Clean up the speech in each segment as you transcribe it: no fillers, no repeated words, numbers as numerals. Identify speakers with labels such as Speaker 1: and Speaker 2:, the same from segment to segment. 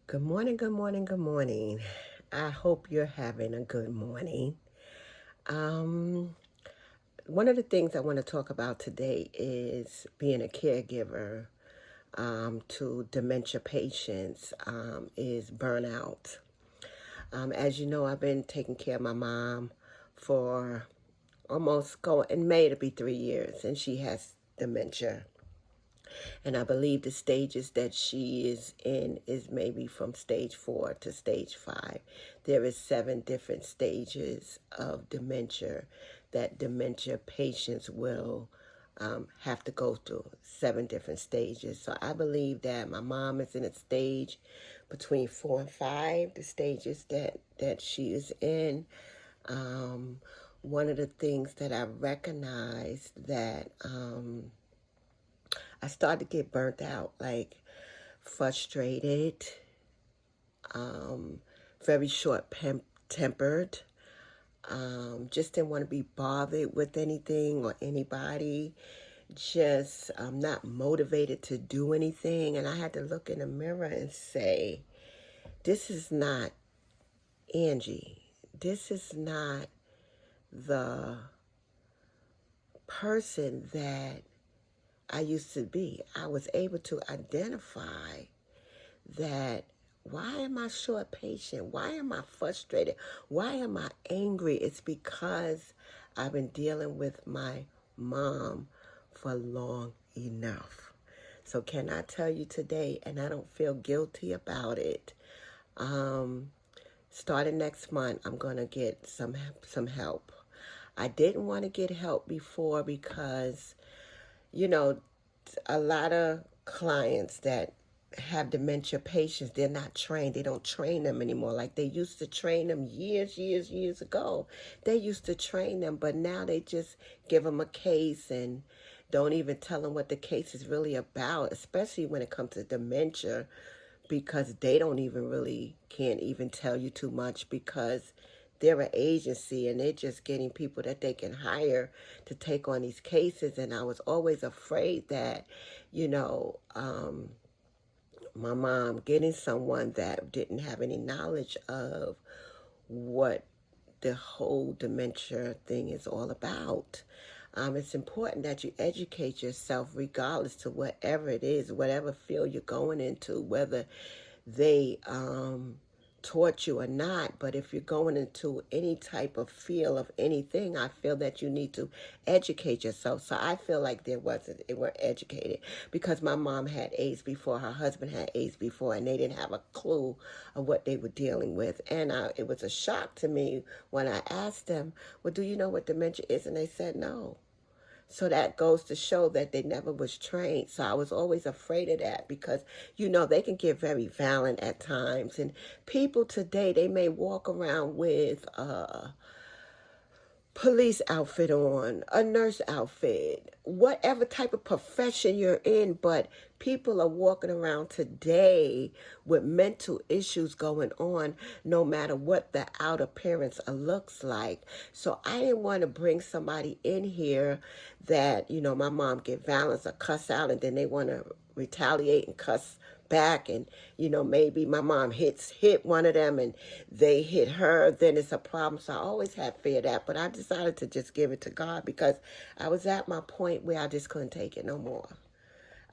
Speaker 1: Good morning, good morning, good morning. I hope you're having a good morning. Um, One of the things I want to talk about today is being a caregiver to dementia patients is burnout. As you know, I've been taking care of my mom for almost going in May to be 3 years, and she has dementia. And I believe the stages that she is in is maybe from stage 4 to stage 5. There is 7 different stages of dementia that dementia patients will have to go through. 7 different stages. So I believe that my mom is in a stage between 4 and 5, the stages that she is in. One of the things that I recognize that I started to get burnt out, like frustrated, very short-tempered, just didn't want to be bothered with anything or anybody, just not motivated to do anything. And I had to look in the mirror and say, this is not Angie. This is not the person that I used to be. I was able to identify that why am I short patient? Why am I frustrated? Why am I angry? It's because I've been dealing with my mom for long enough. So can I tell you today, and I don't feel guilty about it, starting next month, I'm going to get some help. I didn't want to get help before because a lot of clients that have dementia patients, they're not trained. They don't train them anymore like they used to train them years ago. They used to train them, but now they just give them a case and don't even tell them what the case is really about, especially when it comes to dementia, because they don't even really can't even tell you too much because they're an agency and they're just getting people that they can hire to take on these cases. And I was always afraid that, you know, my mom getting someone that didn't have any knowledge of what the whole dementia thing is all about. It's important that you educate yourself regardless to whatever it is, whatever field you're going into, whether they taught you or not. But if you're going into any type of field of anything, I feel that you need to educate yourself. So I feel like they weren't educated because my mom had AIDS before, her husband had AIDS before, and they didn't have a clue of what they were dealing with. And it was a shock to me when I asked them, well, do you know what dementia is? And they said no. So that goes to show that they never was trained. So I was always afraid of that because, they can get very violent at times. And people today, they may walk around with police outfit on, a nurse outfit, whatever type of profession you're in, but people are walking around today with mental issues going on no matter what the outer appearance looks like. So I didn't want to bring somebody in here that, my mom get violence or cuss out and then they want to retaliate and cuss back, and maybe my mom hit one of them and they hit her, then it's a problem. So I always had fear of that, but I decided to just give it to God because I was at my point where I just couldn't take it no more.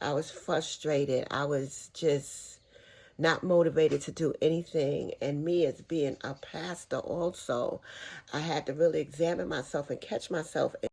Speaker 1: I was frustrated. I was just not motivated to do anything. And me as being a pastor also, I had to really examine myself and catch myself